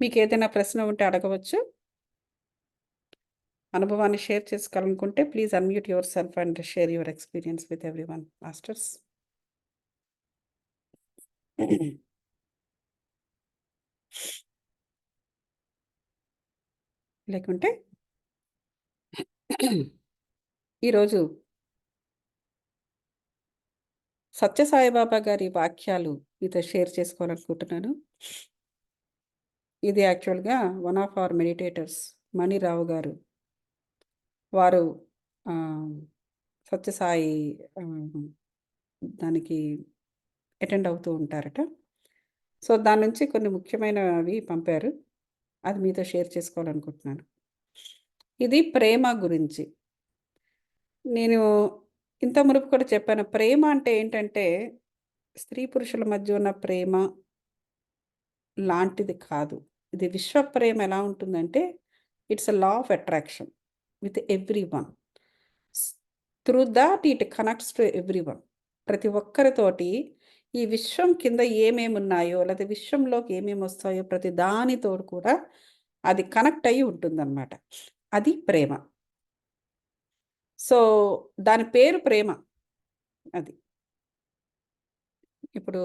మీకు ఏదైనా ప్రశ్న ఉంటే అడగవచ్చు. అనుభవాన్ని షేర్ చేసుకోవాలనుకుంటే please unmute your self and share your experience with everyone. Masters. లేకుంటే ఈరోజు సత్యసాయిబాబా గారి వాక్యాలు మీతో షేర్ చేసుకోవాలనుకుంటున్నాను. ఇది యాక్చువల్గా one of our meditators Manirao గారు, వారు సత్యసాయి దానికి అటెండ్ అవుతూ ఉంటారట. సో దాని నుంచి కొన్ని ముఖ్యమైనవి పంపారు, అది మీతో షేర్ చేసుకోవాలనుకుంటున్నాను. ఇది ప్రేమ గురించి. నేను ఇంత మునుపు కూడా చెప్పాను, ప్రేమ అంటే ఏంటంటే స్త్రీ పురుషుల మధ్య ఉన్న ప్రేమ లాంటిది కాదు. ఇది విశ్వ ప్రేమ ఎలా ఉంటుందంటే it's a law of attraction with every one. Through that it connects to every one. ప్రతి ఒక్కరితోటి ఈ విశ్వం కింద ఏమేమి ఉన్నాయో లేదా విశ్వంలోకి ఏమేమి వస్తాయో ప్రతి దానితో కూడా అది కనెక్ట్ అయ్యి ఉంటుందన్నమాట. అది ప్రేమ. సో దాని పేరు ప్రేమ. అది ఇప్పుడు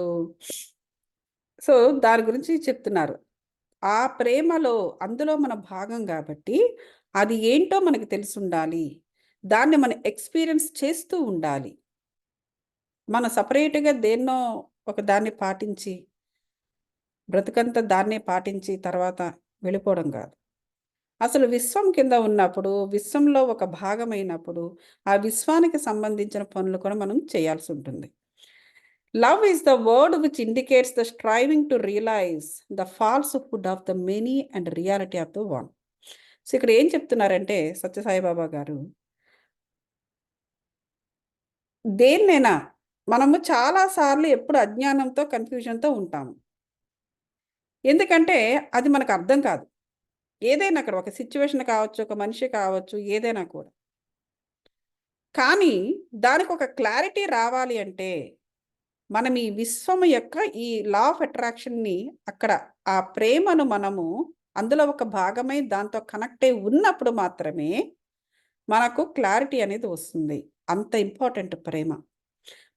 సో దాని గురించి చెప్తున్నారు. ఆ ప్రేమలో అందులో మన భాగం కాబట్టి అది ఏంటో మనకి తెలిసి ఉండాలి, దాన్ని మనం ఎక్స్పీరియన్స్ చేస్తూ ఉండాలి. మనం సపరేట్గా దేన్నో ఒక దాన్ని పాటించి బ్రతుకంతా దాన్నే పాటించి తర్వాత వెళ్ళిపోవడం కాదు. అసలు విశ్వం కింద ఉన్నప్పుడు, విశ్వంలో ఒక భాగమైనప్పుడు ఆ విశ్వానికి సంబంధించిన పనులు కూడా మనం చేయాల్సి ఉంటుంది. Love is the word which indicates the striving to realise the falsehood of the many and reality of the one. So ఇక్కడ ఏం చెప్తున్నారంటే సత్యసాయిబాబా గారు, దేన్నైనా మనము చాలాసార్లు ఎప్పుడు అజ్ఞానంతో కన్ఫ్యూజన్తో ఉంటాము. ఎందుకంటే అది మనకు అర్థం కాదు. ఏదైనా అక్కడ ఒక సిచ్యువేషన్ కావచ్చు, ఒక మనిషి కావచ్చు, ఏదైనా కూడా. కానీ దానికి ఒక క్లారిటీ రావాలి అంటే మనం ఈ విశ్వం యొక్క ఈ లా ఆఫ్ అట్రాక్షన్ని అక్కడ ఆ ప్రేమను మనము అందులో ఒక భాగమై దాంతో కనెక్ట్ అయి ఉన్నప్పుడు మాత్రమే మనకు క్లారిటీ అనేది వస్తుంది. అంత ఇంపార్టెంట్ ప్రేమ.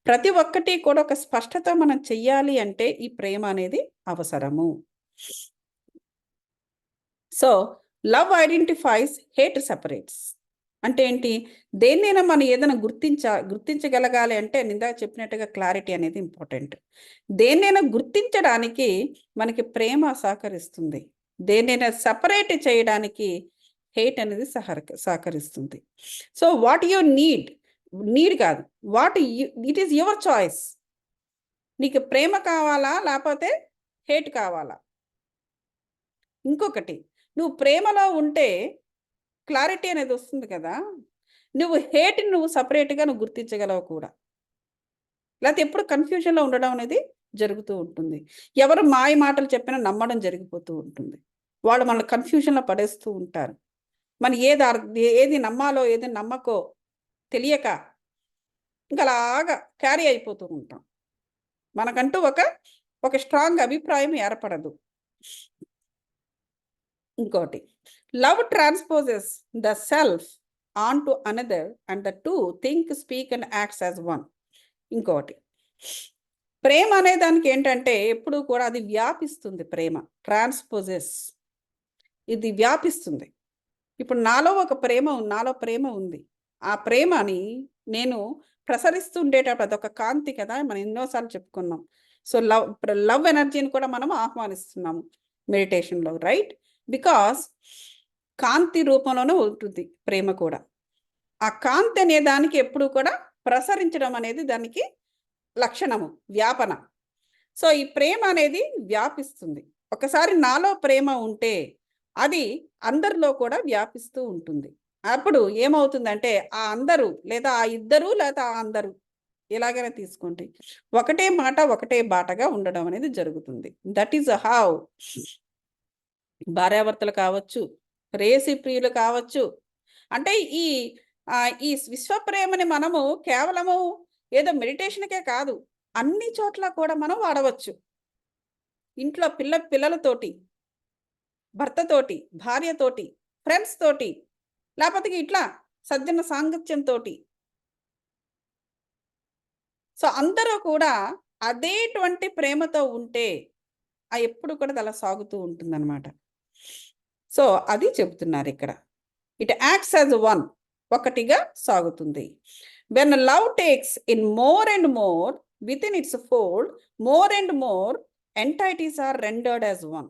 ప్రతి ఒక్కటి కూడా ఒక స్పష్టత మనం చెయ్యాలి అంటే ఈ ప్రేమ అనేది అవసరము. So love identifies, hate separates. అంటే ఏంటి? దేన్నైనా మనం ఏదైనా గుర్తించగలగాలి అంటే ఇందాక చెప్పినట్టుగా క్లారిటీ అనేది ఇంపార్టెంట్. దేన్నైనా గుర్తించడానికి మనకి ప్రేమ సహకరిస్తుంది. దేన్నైనా సపరేట్ చేయడానికి హేట్ అనేది సహకరిస్తుంది. సో వాట్ యు నీడ్ కాదు, ఇట్ ఈస్ యువర్ చాయిస్. నీకు ప్రేమ కావాలా లేకపోతే హేట్ కావాలా? ఇంకొకటి, నువ్వు ప్రేమలో ఉంటే క్లారిటీ అనేది వస్తుంది కదా, నువ్వు హేట్ని నువ్వు సపరేట్గా నువ్వు గుర్తించగలవు కూడా. లేకపోతే ఎప్పుడు కన్ఫ్యూజన్లో ఉండడం అనేది జరుగుతూ ఉంటుంది. ఎవరు మాయ మాటలు చెప్పినా నమ్మడం జరిగిపోతూ ఉంటుంది. వాళ్ళు మన కన్ఫ్యూజన్లో పడేస్తూ ఉంటారు. మన ఏది నమ్మాలో ఏది నమ్మకో తెలియక ఇంకా అలాగా క్యారీ అయిపోతూ ఉంటాం. మనకంటూ ఒక స్ట్రాంగ్ అభిప్రాయం ఏర్పడదు. ఇంకోటి, love transposes the self on to another and the two think, speak and acts as one. ఇంకోటి, ప్రేమ అనే దానికి ఏంటంటే ఎప్పుడు కూడా అది వ్యాపిస్తుంది. ప్రేమ ట్రాన్స్పోజెస్, ఇది వ్యాపిస్తుంది. ఇప్పుడు నాలో ప్రేమ ఉంది. ఆ ప్రేమని నేను ప్రసరిస్తుండేటప్పుడు అదొక కాంతి కదా, మనం ఎన్నోసార్లు చెప్పుకున్నాం. సో లవ్ ఎనర్జీని కూడా మనం ఆహ్వానిస్తున్నాము మెడిటేషన్లో, రైట్? బికాస్ కాంతి రూపంలోనే ఉంటుంది ప్రేమ కూడా. ఆ కాంతి అనే దానికి ఎప్పుడు కూడా ప్రసరించడం అనేది దానికి లక్షణము, వ్యాపన. సో ఈ ప్రేమ అనేది వ్యాపిస్తుంది. ఒకసారి నాలో ప్రేమ ఉంటే అది అందరిలో కూడా వ్యాపిస్తూ ఉంటుంది. అప్పుడు ఏమవుతుందంటే ఆ అందరూ లేదా ఆ ఇద్దరు లేదా ఆ అందరూ ఎలాగైనా తీసుకోండి, ఒకటే మాట ఒకటే బాటగా ఉండడం అనేది జరుగుతుంది. దట్ ఈస్ హౌ భార్యాభర్తలు కావచ్చు, ప్రేయసి ప్రియులు కావచ్చు. అంటే ఈ విశ్వప్రేమని మనము కేవలము ఏదో మెడిటేషన్కే కాదు, అన్ని చోట్ల కూడా మనం వాడవచ్చు. ఇంట్లో పిల్లలతోటి భర్తతోటి, భార్యతోటి, ఫ్రెండ్స్ తోటి, లేకపోతే ఇట్లా సజ్జన సాంగత్యంతో. సో అందరూ కూడా అదేటువంటి ప్రేమతో ఉంటే ఎప్పుడు కూడా అలా సాగుతూ ఉంటుందన్నమాట. సో అది చెప్తున్నారు ఇక్కడ. ఇట్ యాక్ట్స్ యాజ్ వన్, ఒకటిగా సాగుతుంది. When love takes in more and more within its fold, more and more entities are rendered as one.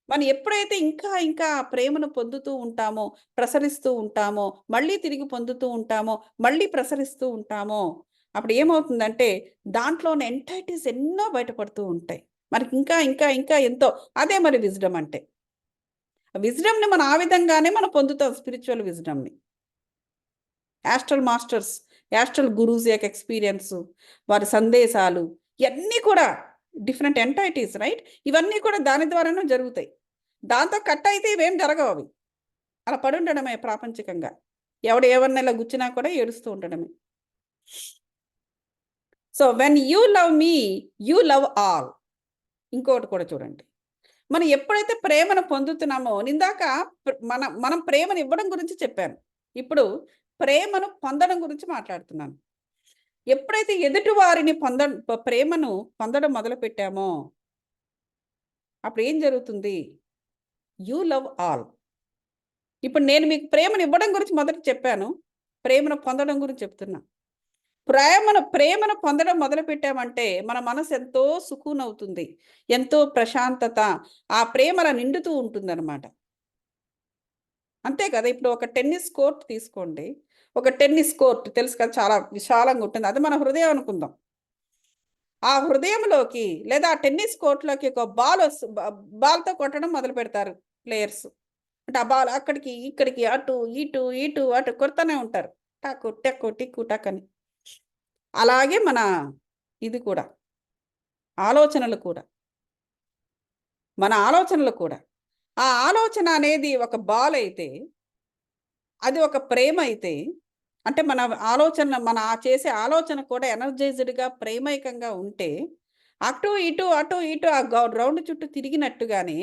మనం ఎప్పుడైతే ఇంకా ఇంకా ప్రేమను పొందుతూ ఉంటామో, ప్రసరిస్తూ ఉంటామో, మళ్ళీ తిరిగి పొందుతూ ఉంటామో, మళ్ళీ ప్రసరిస్తూ ఉంటామో, అప్పుడు ఏమవుతుందంటే దాంట్లోని ఎంటైటీస్ ఎన్నో బయటపడుతూ ఉంటాయి. మనకి ఇంకా ఇంకా ఇంకా ఎంతో. అదే మరి విజ్డమ్ అంటే. విజ్డమ్ని మనం ఆ విధంగానే మనం పొందుతాం, స్పిరిచువల్ విజ్డమ్ని. యాస్ట్రల్ మాస్టర్స్, యాస్ట్రల్ గురూస్ యొక్క ఎక్స్పీరియన్స్, వారి సందేశాలు ఇవన్నీ కూడా డిఫరెంట్ ఎంటైటీస్, రైట్? ఇవన్నీ కూడా దాని ద్వారానే జరుగుతాయి. దాంతో కట్ అయితే ఇవేం జరగవు. అవి అలా పడి ఉండడమే ప్రాపంచికంగా. ఎవడు ఏమన్నా ఇలా గుచ్చినా కూడా ఏడుస్తూ ఉండడమే. So when you love me, you love all. ఇంకోటి కూడా చూడండి, మనం ఎప్పుడైతే ప్రేమను పొందుతున్నామో, నిందాక మనం ప్రేమను ఇవ్వడం గురించి చెప్పాను, ఇప్పుడు ప్రేమను పొందడం గురించి మాట్లాడుతున్నాను. ఎప్పుడైతే ఎదుటి వారిని ప్రేమను పొందడం మొదలు పెట్టామో అప్పుడు ఏం జరుగుతుంది? You love all. ఇప్పుడు నేను మీకు ప్రేమను ఇవ్వడం గురించి మొదట చెప్పాను, ప్రేమను పొందడం గురించి చెప్తున్నా. ప్రేమను పొందడం మొదలు పెట్టామంటే మన మనసు ఎంతో సుకూన్ అవుతుంది, ఎంతో ప్రశాంతత, ఆ ప్రేమల నిండుతూ ఉంటుందన్నమాట. అంతే కదా. ఇప్పుడు ఒక టెన్నిస్ కోర్ట్ తీసుకోండి. ఒక టెన్నిస్ కోర్ట్ తెలుసు కదా, చాలా విశాలంగా ఉంటుంది. అది మన హృదయం అనుకుందాం. ఆ హృదయంలోకి లేదా ఆ టెన్నిస్ కోర్ట్లోకి ఒక బాల్తో కొట్టడం మొదలు పెడతారు ప్లేయర్స్. అంటే ఆ బాల్ అక్కడికి ఇక్కడికి అటు ఇటు ఇటు అటు కొడుతూనే ఉంటారు, టక్కు టక్కు టిక్కు టక్ అని. అలాగే మన ఇది కూడా, ఆలోచనలు కూడా, మన ఆలోచనలు కూడా. ఆ ఆలోచన అనేది ఒక బాల్ అయితే, అది ఒక ప్రేమ అయితే, అంటే మన ఆలోచన, మన చేసే ఆలోచన కూడా ఎనర్జైజ్డ్గా ప్రేమైకంగా ఉంటే, అటు ఇటు అటు ఇటు ఆ రౌండ్ చుట్టూ తిరిగినట్టుగానే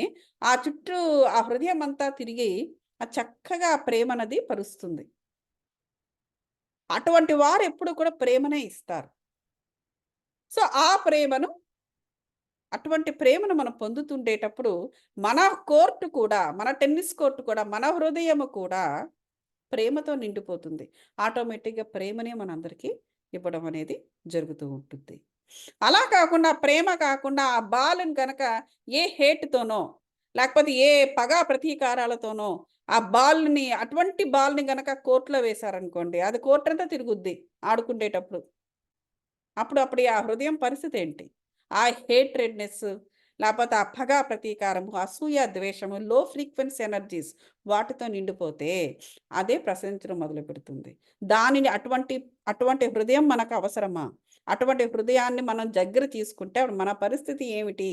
ఆ చుట్టూ ఆ హృదయం అంతా తిరిగి ఆ చక్కగా ప్రేమనది పరుస్తుంది. అటువంటి వారు ఎప్పుడు కూడా ప్రేమనే ఇస్తారు. సో ఆ ప్రేమను, అటువంటి ప్రేమను మనం పొందుతుండేటప్పుడు మన కోర్టు కూడా, మన టెన్నిస్ కోర్టు కూడా, మన హృదయము కూడా ప్రేమతో నిండిపోతుంది. ఆటోమేటిక్గా ప్రేమనే మనందరికీ ఇవ్వడం అనేది జరుగుతూ ఉంటుంది. అలా కాకుండా, ప్రేమ కాకుండా ఆ బాల్ని కనుక ఏ హేట్తోనో లేకపోతే ఏ పగా ప్రతీకారాలతోనో ఆ బాల్ని, అటువంటి బాల్ని గనక కోర్టులో వేశారనుకోండి, అది కోర్టు అంతా తిరుగుద్ది ఆడుకుండేటప్పుడు. అప్పుడు ఆ హృదయం పరిస్థితి ఏంటి? ఆ హేట్రెడ్నెస్, లేకపోతే ఆ పగా ప్రతీకారము, అసూయ, ద్వేషము, లో ఫ్రీక్వెన్సీ ఎనర్జీస్ వాటితో నిండిపోతే అదే ప్రసరించడం మొదలు పెడుతుంది. దానిని అటువంటి హృదయం మనకు అవసరమా? అటువంటి హృదయాన్ని మనం దగ్గర తీసుకుంటే అప్పుడు మన పరిస్థితి ఏమిటి?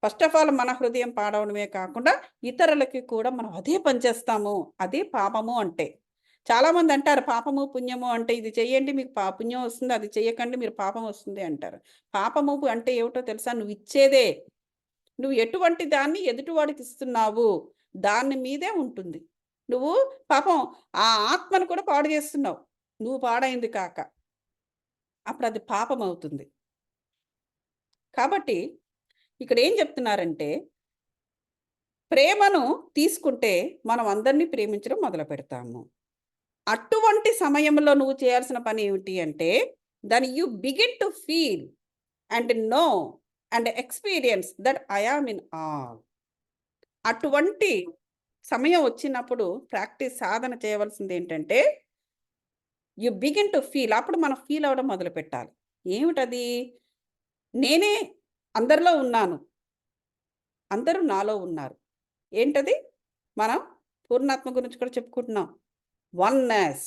ఫస్ట్ ఆఫ్ ఆల్ మన హృదయం పాడవడమే కాకుండా ఇతరులకి కూడా మనం అదే పనిచేస్తాము. అదే పాపము అంటే. చాలామంది అంటారు పాపము, పుణ్యము అంటే ఇది చెయ్యండి మీకు పుణ్యం వస్తుంది, అది చెయ్యకండి మీరు పాపం వస్తుంది అంటారు. పాపము అంటే ఏమిటో తెలుసా? నువ్వు ఇచ్చేదే. నువ్వు ఎటువంటి దాన్ని ఎదుటివాడికి ఇస్తున్నావు దాని మీదే ఉంటుంది. నువ్వు పాపం ఆ ఆత్మను కూడా పాడు చేస్తున్నావు, నువ్వు పాడైంది కాక. అప్పుడు అది పాపం అవుతుంది. కాబట్టి ఇక్కడ ఏం చెప్తున్నారంటే, ప్రేమను తీసుకుంటే మనం అందరినీ ప్రేమించడం మొదలు పెడతాము. అటువంటి సమయంలో నువ్వు చేయాల్సిన పని ఏమిటి అంటే, దాన్ని you begin to feel and know and experience that I am in all. అటువంటి సమయం వచ్చినప్పుడు సాధన చేయవలసింది ఏంటంటే, యు బిగిన్ టు ఫీల్. అప్పుడు మనం ఫీల్ అవ్వడం మొదలు పెట్టాలి. ఏమిటది? నేనే అందరిలో ఉన్నాను, అందరూ నాలో ఉన్నారు. ఏంటది? మనం పూర్ణాత్మ గురించి కూడా చెప్పుకుంటున్నాం. వన్నెస్,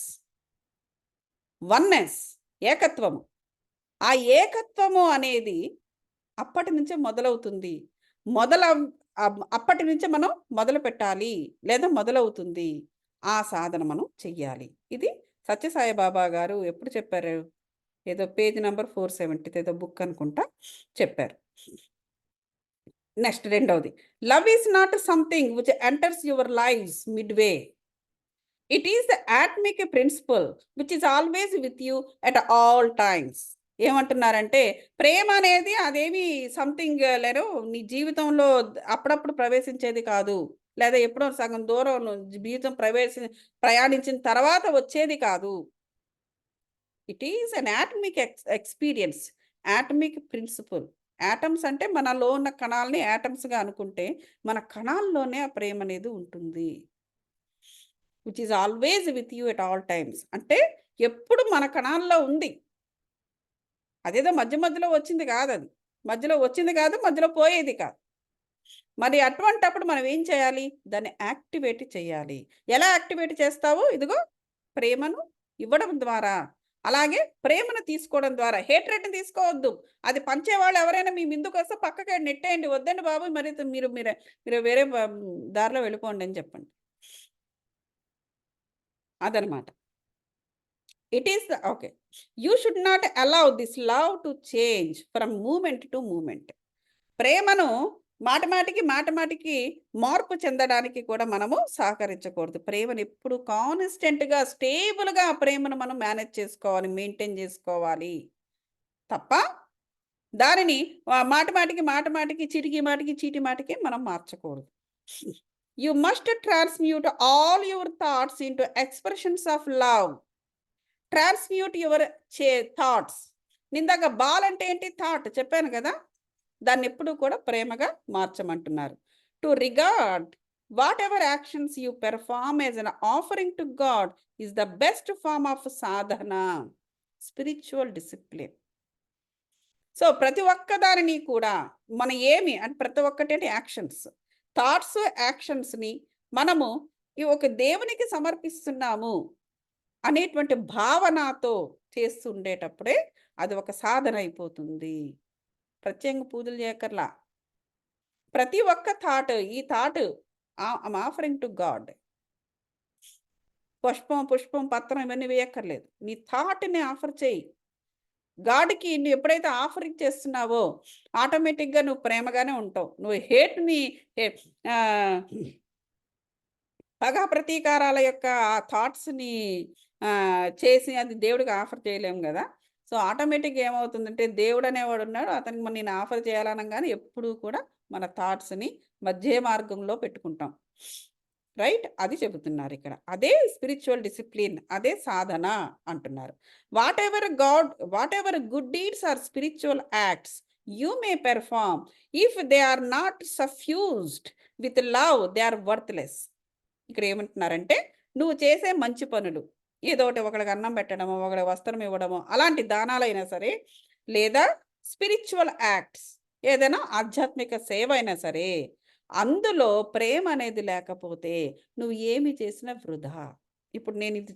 వన్నెస్, ఏకత్వము. ఆ ఏకత్వము అనేది అప్పటి నుంచే మొదలవుతుంది. అప్పటి నుంచే మనం మొదలు పెట్టాలి, లేదా మొదలవుతుంది. ఆ సాధన మనం చెయ్యాలి. ఇది సత్యసాయి బాబా గారు ఎప్పుడు చెప్పారు? ఏదో పేజ్ నంబర్ 470 ఏదో బుక్ అనుకుంటా చెప్పారు. నెక్స్ట్ రెండవది, love is not something which enters your life's midway. It is the atmic principle which is always with you at all times. ఏమంటున్నారంటే ప్రేమ అనేది అదేమి సంథింగ్ లేరు నీ జీవితంలో అప్పుడప్పుడు ప్రవేశించేది కాదు, లేదా ఎప్పుడో సగం దూరం జీవితం ప్రయాణించిన తర్వాత వచ్చేది కాదు. It is an atomic experience, atomic principle. Atoms అంటే మనలో ఉన్న కణాలని యాటమ్స్గా అనుకుంటే మన కణాల్లోనే ఆ ప్రేమ అనేది ఉంటుంది. Which is always with you at all times అంటే ఎప్పుడు మన కణాల్లో ఉంది. అదేదో మధ్య మధ్యలో వచ్చింది కాదు, అది మధ్యలో వచ్చింది కాదు, మధ్యలో పోయేది కాదు. మరి అటువంటప్పుడు మనం ఏం చేయాలి? దాన్ని యాక్టివేట్ చేయాలి. ఎలా యాక్టివేట్ చేస్తావు? ఇదిగో ప్రేమను ఇవ్వడం ద్వారా, అలాగే ప్రేమను తీసుకోవడం ద్వారా. హేట్రెడ్ని తీసుకోవద్దు. అది పంచేవాళ్ళు ఎవరైనా మీ ముందుకు వస్తే పక్కకి నెట్టేయండి. వద్దండి బాబు, మరి మీరు మీరు మీరు వేరే దారిలో వెళ్ళిపోండి అని చెప్పండి. అదనమాట. It is okay. You should not allow this love to change from moment to moment. ప్రేమను మాటమాటికి మార్పు చెందడానికి కూడా మనము సహకరించకూడదు. ప్రేమను ఎప్పుడు కాన్స్టెంట్గా స్టేబుల్గా ప్రేమను మనం మేనేజ్ చేసుకోవాలి, మెయింటైన్ చేసుకోవాలి తప్ప దానిని మాటమాటికి చీటి మాటికి మనం మార్చకూడదు. You must transmute all your thoughts into expressions of love. Transmute your thoughts. నిందాక బాల్ అంటే ఏంటి? థాట్ చెప్పాను కదా, దాన్ని ఎప్పుడు కూడా ప్రేమగా మార్చమంటున్నారు. To regard whatever actions you perform as an offering to God is the best form of sadhana, spiritual discipline. So ప్రతి ఒక్క దానిని కూడా మన ఏమి అంటే ప్రతి ఒక్కటి అంటే యాక్షన్స్, థాట్స్, యాక్షన్స్ని మనము ఈ ఒక దేవునికి సమర్పిస్తున్నాము అనేటువంటి భావనతో చేస్తుండేటప్పుడే అది ఒక సాధన అయిపోతుంది. ప్రత్యేకంగా పూజలు చేయక్కర్లా. ప్రతి ఒక్క థాట్, ఈ thought I'm offering to God. పుష్పం పత్రం ఇవన్నీ వేయక్కర్లేదు. నీ థాట్ని ఆఫర్ చేయి గాడ్కి. నువ్వు ఎప్పుడైతే ఆఫరింగ్ చేస్తున్నావో ఆటోమేటిక్గా నువ్వు ప్రేమగానే ఉంటావు. నువ్వు హేట్ని పగా ప్రతీకారాల యొక్క ఆ థాట్స్ని చేసి అది దేవుడికి ఆఫర్ చేయలేము కదా. సో ఆటోమేటిక్గా ఏమవుతుందంటే దేవుడు అనేవాడు ఉన్నాడు, అతనికి నేను ఆఫర్ చేయాలనగానే ఎప్పుడూ కూడా మన థాట్స్ని మధ్య మార్గంలో పెట్టుకుంటాం. రైట్, అది చెబుతున్నారు ఇక్కడ. అదే స్పిరిచువల్ డిసిప్లిన్, అదే సాధన అంటున్నారు. Whatever good deeds or spiritual acts you may perform, if they are not suffused with love they are worthless. ఇక్కడ ఏమంటున్నారంటే నువ్వు చేసే మంచి పనులు, ఏదో ఒకరికి అన్నం పెట్టడమో, ఒకరికి వస్త్రం ఇవ్వడమో, అలాంటి దానాలైనా సరే, లేదా స్పిరిచువల్ యాక్ట్స్ ఏదైనా ఆధ్యాత్మిక సేవ అయినా సరే, అందులో ప్రేమ అనేది లేకపోతే నువ్వు ఏమి చేసినా వృధా. ఇప్పుడు నేను ఇది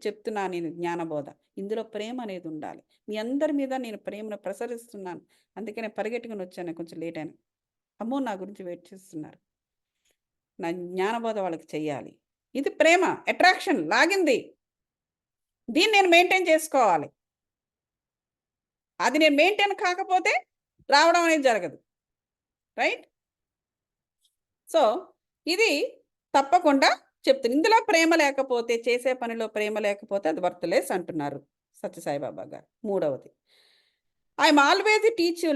చెప్తున్నా, నేను జ్ఞానబోధ, ఇందులో ప్రేమ అనేది ఉండాలి. మీ అందరి మీద నేను ప్రేమను ప్రసరిస్తున్నాను. అందుకనే పరిగెట్టుకుని వచ్చాను, కొంచెం లేట్ అయినా. అమ్మో, నా గురించి వెయిట్ చేస్తున్నారు. నా జ్ఞానబోధ వాళ్ళకి చెయ్యాలి. ఇది ప్రేమ, అట్రాక్షన్ లాగింది. దీన్ని నేను మెయింటైన్ చేసుకోవాలి. అది నేను మెయింటైన్ కాకపోతే రావడం అనేది జరగదు. రైట్. సో ఇది తప్పకుండా చెప్తుంది. ఇందులో ప్రేమ లేకపోతే, చేసే పనిలో ప్రేమ లేకపోతే అది వర్త్లెస్ అంటున్నారు సత్యసాయిబాబా గారు. మూడవది, I'm always teach you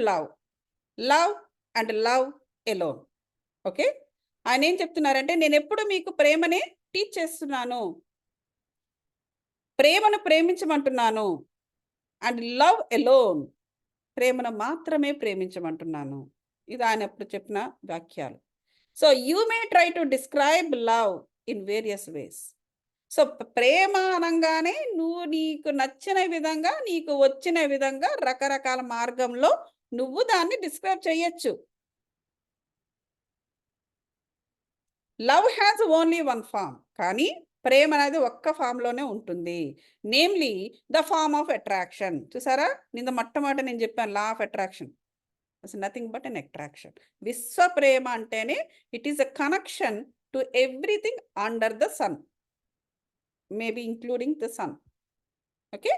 love and love alone. Okay, ఆయన ఏం చెప్తున్నారంటే నేను ఎప్పుడు మీకు ప్రేమని టీచ్ చేస్తున్నాను, ప్రేమను ప్రేమించమంటున్నాను, అండ్ లవ్ ఎలోన్, ప్రేమను మాత్రమే ప్రేమించమంటున్నాను. ఇది ఆయన ఎప్పుడు చెప్పిన వాక్యాలు. So you may try to describe love in various ways. So ప్రేమ అనగానే నువ్వు నీకు నచ్చిన విధంగా, నీకు వచ్చిన విధంగా, రకరకాల మార్గంలో నువ్వు దాన్ని డిస్క్రైబ్ చేయొచ్చు. Love has only one form, కానీ ప్రేమ అనేది ఒక్క ఫామ్లోనే ఉంటుంది. Namely the form of attraction. చూసారా, నిన్న మొట్టమొదటి నేను చెప్పాను law of attraction it's nothing but an attraction. విశ్వ ప్రేమ అంటేనే it is a connection to everything under the sun, maybe including the sun. Okay,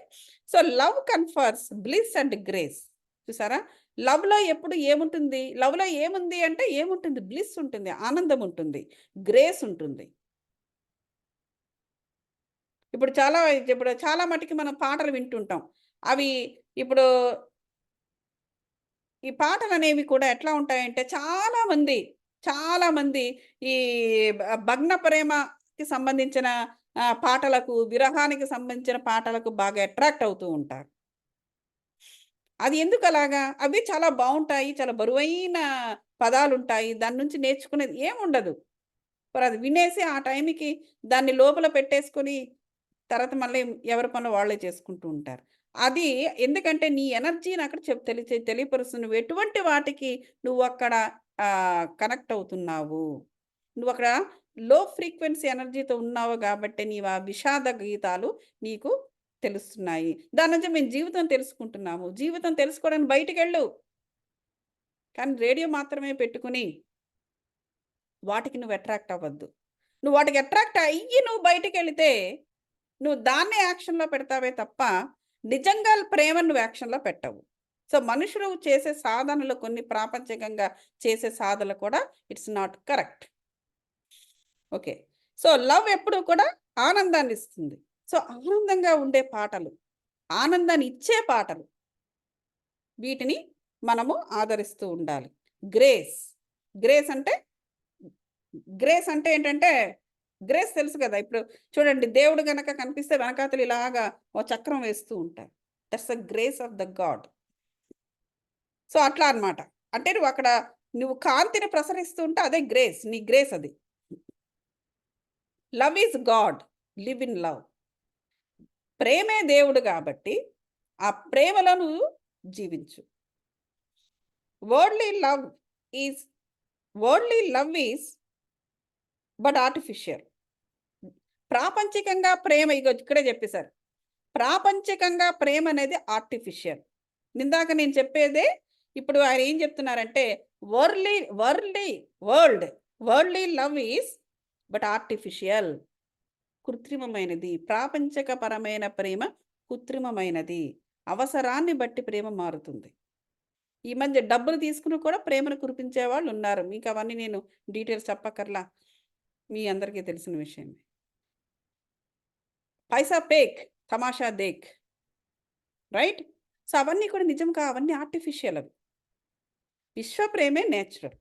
so love confers bliss and grace. చూసారా, లవ్లో ఎప్పుడు ఏముంటుంది? లవ్లో ఏముంది అంటే ఏముంటుంది? బ్లిస్ ఉంటుంది, ఆనందం ఉంటుంది, గ్రేస్ ఉంటుంది. ఇప్పుడు చాలా మటికి మనం పాటలు వింటుంటాం. అవి ఇప్పుడు ఈ పాటలనేవి కూడా ఎట్లా ఉంటాయంటే చాలామంది ఈ భగ్న ప్రేమకి సంబంధించిన పాటలకు, విరహానికి సంబంధించిన పాటలకు బాగా అట్రాక్ట్ అవుతూ ఉంటారు. అది ఎందుకలాగా? అవి చాలా బావుంటాయి. చాలా బరువైన పదాలుంటాయి. దాని నుంచి నేర్చుకునేది ఏముండదు. మరది వినేసి ఆ టైంకి దాన్ని లోపల పెట్టేసుకొని తర్వాత మళ్ళీ ఎవరి పనులు వాళ్ళే చేసుకుంటూ ఉంటారు. అది ఎందుకంటే నీ ఎనర్జీని అక్కడ తెలియపరుస్తుంది. నువ్వు ఎటువంటి వాటికి నువ్వక్కడ కనెక్ట్ అవుతున్నావు. నువ్వక్కడ లో ఫ్రీక్వెన్సీ ఎనర్జీతో ఉన్నావు గాబట్టే నీవు ఆ విషాద గీతాలు నీకు తెలుస్తున్నాయి. దాని నుంచి మేము జీవితం తెలుసుకుంటున్నాము. జీవితం తెలుసుకోవడానికి బయటికెళ్ళు. కానీ రేడియో మాత్రమే పెట్టుకొని వాటికి నువ్వు అట్రాక్ట్ అవ్వద్దు. నువ్వు వాటికి అట్రాక్ట్ అయ్యి నువ్వు బయటికెళితే నువ్వు దాన్నే యాక్షన్‌లో పెడతావే తప్ప, నిజంగా ప్రేమను నువ్వు యాక్షన్‌లో పెట్టవు. సో, మనుషులు చేసే సాధనలు కొన్ని ప్రాపంచికంగా చేసే సాధనలు కూడా it's not correct. Okay. So, love ఎప్పుడూ కూడా ఆనందాన్నిస్తుంది. సో, ఆనందంగా ఉండే పాటలు, ఆనందాన్ని ఇచ్చే పాటలు, వీటిని మనము ఆదరిస్తూ ఉండాలి. గ్రేస్. గ్రేస్ అంటే గ్రేస్ అంటే ఏంటంటే, గ్రేస్ తెలుసు గదా! ఇప్పుడు చూడండి దేవుడు గనక కనిపిస్తే వెనకాతల ఇలాగా ఓ చక్రం వేస్తూ ఉంటారు. That's the grace of the God. So, అట్లా అన్నమాట. అంటే నువ్వు కాంతిని ప్రసరిస్తూ ఉంటే అదే గ్రేస్. నీ గ్రేస్ అది. Love is God. Live in love. ప్రేమే దేవుడు గాబట్టి, ఆ ప్రేమలో నువ్వు జీవించు. Worldly love is worldly love is but artificial. ప్రాపంచికంగా ప్రేమ ఇగో ఇక్కడే చెప్పేసారు. ప్రాపంచికంగా ప్రేమ అనేది ఆర్టిఫిషియల్. ఇందాక నేను చెప్పేదే ఇప్పుడు ఆయన ఏం చెప్తున్నారంటే worldly worldly world worldly love is but artificial. కృత్రిమమైనది. ప్రాపంచకపరమైన ప్రేమ కృత్రిమమైనది. అవసరాన్ని బట్టి ప్రేమ మారుతుంది. ఈ మధ్య డబ్బులు తీసుకుని కూడా ప్రేమను కురిపించే వాళ్ళు ఉన్నారు. మీకు అవన్నీ నేను డీటెయిల్స్ చెప్పక్కర్లా. మీ అందరికీ తెలిసిన విషయమే. పైసా పేక్, తమాషా దేక్. రైట్? సో, అవన్నీ కూడా నిజం అవన్నీ ఆర్టిఫిషియల్ అవి. విశ్వ ప్రేమే natural.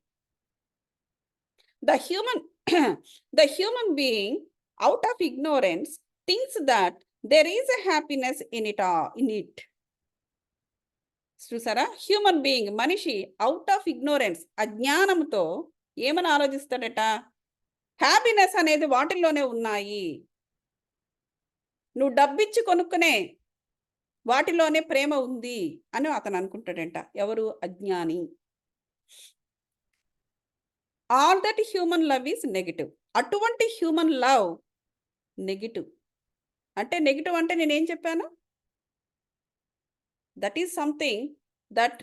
The human the human being out of ignorance thinks that there is a happiness in it. చూసారా? హ్యూమన్ బీయింగ్ మనిషి ఔట్ ఆఫ్ ఇగ్నోరెన్స్ అజ్ఞానంతో ఏమని ఆలోచిస్తాడట? హ్యాపీనెస్ అనేది వాటిల్లోనే ఉన్నాయి. నువ్వు డబ్బిచ్చి కొనుక్కునే వాటిలోనే ప్రేమ ఉంది అని అతను అనుకుంటాడంట. ఎవరు? అజ్ఞాని. All that human love is negative. అటువంటి హ్యూమన్ లవ్ నెగెటివ్. అంటే నెగెటివ్ అంటే నేనేం చెప్పాను? That is something that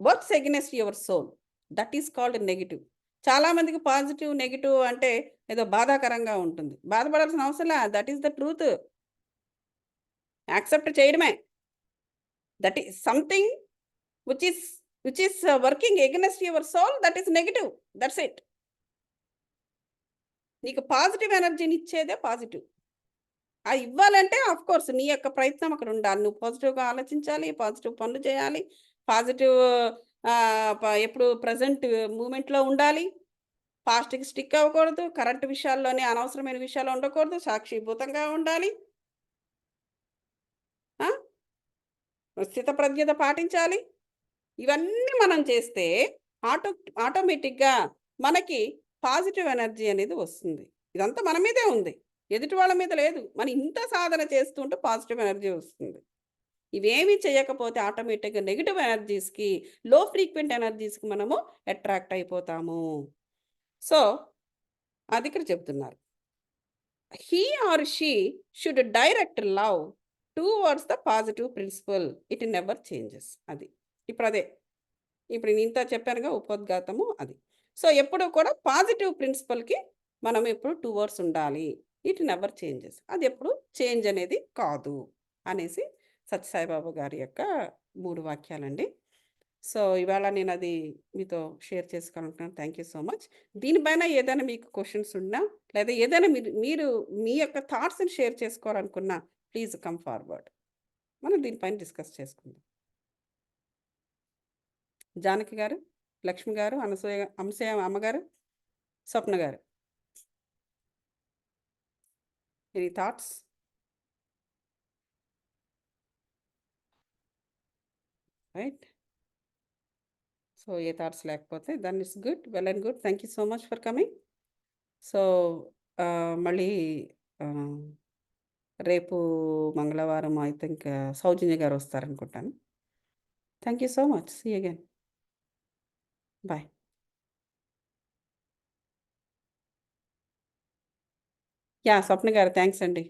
works against your soul. That is called negative. చాలా మందికి పాజిటివ్, నెగెటివ్ అంటే ఏదో బాధాకరంగా ఉంటుంది. బాధపడాల్సిన అవసరంలా. That is the truth. Accept చేయడమే. That is something which is working against your soul. That is negative. That's it. నీకు పాజిటివ్ ఎనర్జీని ఇచ్చేదే పాజిటివ్. అది ఇవ్వాలంటే ఆఫ్‌కోర్స్ నీ యొక్క ప్రయత్నం అక్కడ ఉండాలి. నువ్వు పాజిటివ్‌గా ఆలోచించాలి. పాజిటివ్ పనులు చేయాలి. పాజిటివ్ ఎప్పుడు ప్రెజెంట్ మూమెంట్‌లో ఉండాలి. పాస్ట్‌కి స్టిక్ అవ్వకూడదు. కరెంట్ విషయాల్లోనే అనవసరమైన విషయాలు ఉండకూడదు. సాక్షిభూతంగా ఉండాలి. ఆ! స్థితప్రజ్ఞత పాటించాలి. ఇవన్నీ మనం చేస్తే ఆటో ఆటోమేటిక్‌గా మనకి పాజిటివ్ ఎనర్జీ అనేది వస్తుంది. ఇదంతా మన మీదే ఉంది. ఎదుటి వాళ్ళ మీద లేదు. మనం ఇంత సాధన చేస్తుంటే పాజిటివ్ ఎనర్జీ వస్తుంది. ఇవేమీ చేయకపోతే ఆటోమేటిక్‌గా నెగెటివ్ ఎనర్జీస్‌కి, లో ఫ్రీక్వెంట్ ఎనర్జీస్‌కి మనము అట్రాక్ట్ అయిపోతాము. సో, అది ఇక్కడ చెప్తున్నారు. He or she should direct love towards the positive principle. It never changes. అది. ఇప్పుడదే. ఇప్పుడు నేను ఇంత చెప్పానుగా ఉపోద్ఘాతము అది. సో, ఎప్పుడూ కూడా పాజిటివ్ ప్రిన్సిపల్‌కి మనం ఎప్పుడు టువర్డ్స్ ఉండాలి. It never changes. అది ఎప్పుడు చేంజ్ అనేది కాదు అనేసి సత్యసాయిబాబా గారి యొక్క 3 వాక్యాలండి. సో ఇవాళ నేను అది మీతో షేర్ చేసుకోవాలనుకుంటున్నాను. Thank you so much. దీనిపైన ఏదైనా మీకు క్వెషన్స్ ఉన్నా, లేదా ఏదైనా మీరు మీ యొక్క థాట్స్‌ని షేర్ చేసుకోవాలనుకున్నా, ప్లీజ్ కమ్ ఫార్వర్డ్. మనం దీనిపైన డిస్కస్ చేసుకుందాం. జానకి గారు, లక్ష్మి గారు, అంశయ అమ్మగారు, Swapna garu. Any thoughts? Right. So ఏ థాట్స్ లేకపోతే then it's good. Well and good. Thank you so much for coming. So మళ్ళీ రేపు మంగళవారం ఐ థింక్ సౌజన్య గారు వస్తారనుకుంటాను. Thank you so much. See you again. Bye. Swapna garu thanks అండి.